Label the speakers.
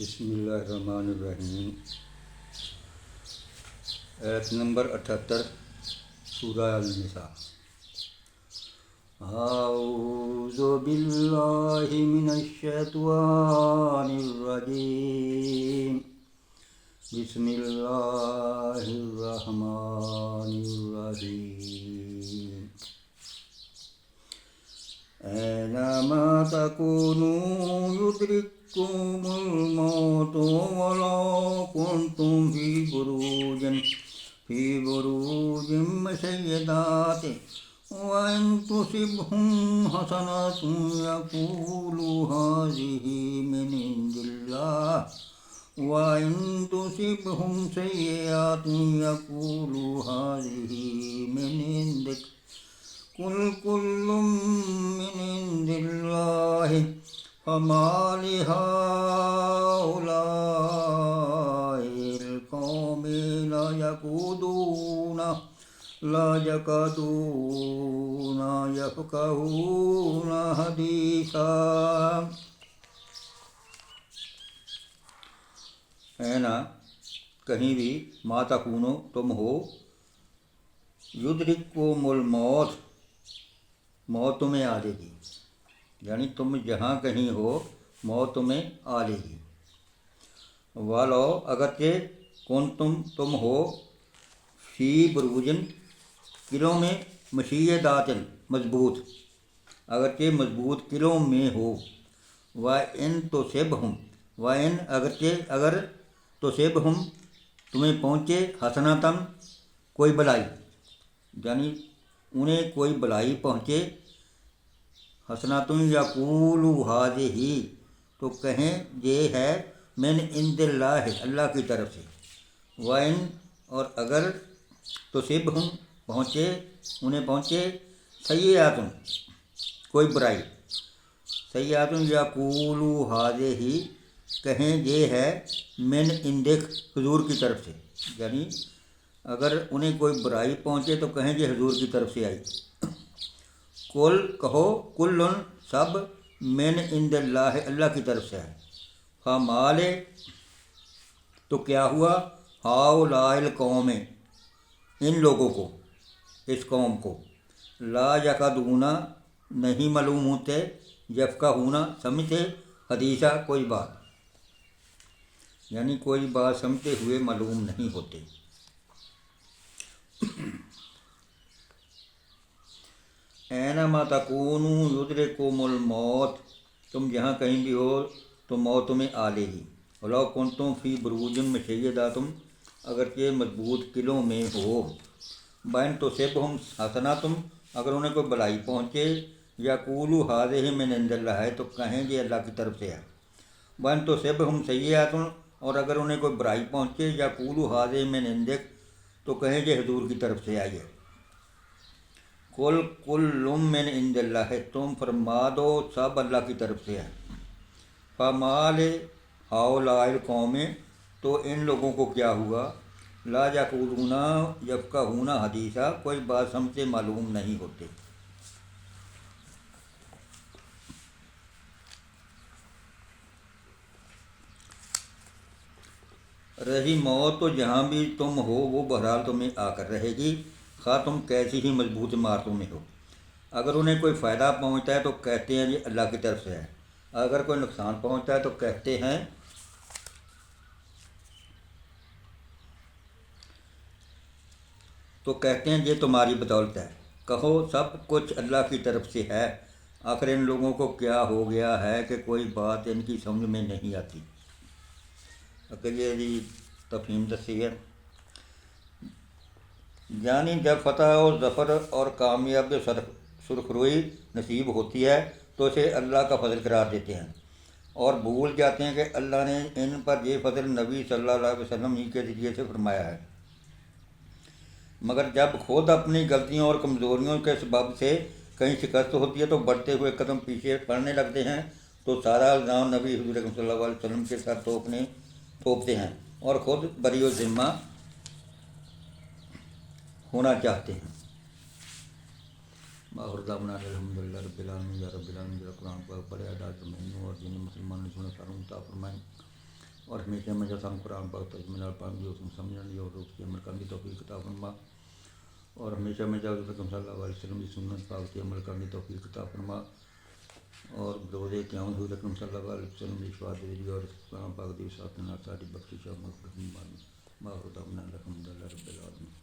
Speaker 1: بسم اللہ الرحمن الرحیم۔ آیت نمبر 78 سورہ النساء۔ اعوذ باللہ من الشیطان الرجیم، بسم اللہ الرحمن الرحیم۔ اینما تکونوا یدرککم الموت ولو کنتم فی بروج مشیدات وإن تصبهم حسنة يقولوا هذه من عند الله وإن تصبهم سيئات يقولوا هذه من عندك قل كل من عند الله فما لهؤلاء القوم لا يكادون يفقهون حديثا۔ ہے نا کہیں بھی ما تکونو تم ہو، یدرککم الموت موت تمہیں آ لے گی، یعنی تم جہاں کہیں ہو موت تمہیں آ لے گی۔ والو اگرچہ کون تم ہو، فی بروجن قلعوں میں، مشیدات مضبوط، اگرچہ مضبوط قلعوں میں ہو، وَإِن تُصِبْهُمْ وَإِن اگر تُصِبْهُمْ تمہیں پہنچے حسنۃ کوئی بلائی، یعنی انہیں کوئی بلائی پہنچے، حسنۃ یقولوا ھذہ تو کہیں یہ ہے من عند اللہ اللہ کی طرف سے، وَإِن اور اگر تصبہم انہیں پہنچے سیئات کوئی برائی، سیئات یقولوا ھذہ کہیں یہ ہے من عندک حضور کی طرف سے، یعنی اگر انہیں کوئی برائی پہنچے تو کہیں یہ حضور کی طرف سے آئی۔ قل کہو کل سب من عند اللہ اللہ کی طرف سے ہے، فما لے تو کیا ہوا، ہؤلاء القوم ان لوگوں کو، اس قوم کو، لا یکادون نہیں معلوم ہوتے، یفقہون سمجھتے، حدیثہ کوئی بات، یعنی کوئی بات سمجھتے ہوئے معلوم نہیں ہوتے۔ اینما تکونوا یدرککم الموت تم جہاں کہیں بھی ہو تو موت تمہیں آ لے گی، ولو کنتم فی بروج مشیدات اگرچہ مضبوط قلعوں میں ہو، وإن تصبہم حسنۃ اگر انہیں کوئی بلائی پہنچے، یقولوا ھذہ من عند اللہ تو کہیں یہ اللہ کی طرف سے ہے، وإن تصبہم سیئات اور اگر انہیں کوئی برائی پہنچے، یقولوا ھذہ من عندک تو کہیں یہ حضور کی طرف سے آئی ہے۔ قل کل من عند اللہ تم فرما دو سب اللہ کی طرف سے ہے۔ فما لہؤلاء القوم تو ان لوگوں کو کیا ہوا، لا یقولون یفقہون حدیثا کوئی بات سمجھتے معلوم نہیں ہوتے۔ رہی موت تو جہاں بھی تم ہو وہ بہرحال تمہیں آ کر رہے گی، خواہ تم کیسی ہی مضبوط عمارتوں میں ہو۔ اگر انہیں کوئی فائدہ پہنچتا ہے تو کہتے ہیں یہ اللہ کی طرف سے ہے، اگر کوئی نقصان پہنچتا ہے تو کہتے ہیں یہ تمہاری بدولت ہے۔ کہو سب کچھ اللہ کی طرف سے ہے، آخر ان لوگوں کو کیا ہو گیا ہے کہ کوئی بات ان کی سمجھ میں نہیں آتی۔ اگلی تفہیم دسی ہے، یعنی جب فتح اور ظفر اور کامیابی سرخ روئی نصیب ہوتی ہے تو اسے اللہ کا فضل قرار دیتے ہیں اور بھول جاتے ہیں کہ اللہ نے ان پر یہ فضل نبی صلی اللہ علیہ وسلم ہی کے ذریعے سے فرمایا ہے، مگر جب خود اپنی غلطیوں اور کمزوریوں کے سبب سے کہیں شکست ہوتی ہے تو بڑھتے ہوئے قدم پیچھے پڑنے لگتے ہیں، تو سارا الزام نبی حضور اکرم صلی اللہ علیہ وسلم کے ساتھ تھوپتے ہیں اور خود بری و ذمہ ہونا چاہتے ہیں۔ باخر دعوانا الحمد للہ رب العالمین، یا رب العالمین۔ قرآن پاک پڑھے، ادا فرمائیں اور جن مسلمانوں نے سنا ساروں عطا فرمائیں۔ اور ہمیشہ ہمیشہ سان قرآن پاک ترجمے نال پڑھن دی اس نوں سمجھن دی اور اس کی عمل کرن دی توفیق عطا فرما اور ہمیشہ ہمیشہ حضرت اکرم صلی اللہ علیہ وسلم کی سنت پاک تے عمل کرن دی توفیق عطا فرما اور بروز قیامت حضور اکرم صلی اللہ علیہ وسلم کی شفاعت دے اور قرآن پاک دی وسعت نال ساڈی بخشش اور مغفرت فرما ماخذ الحمد للہ رب العالمین.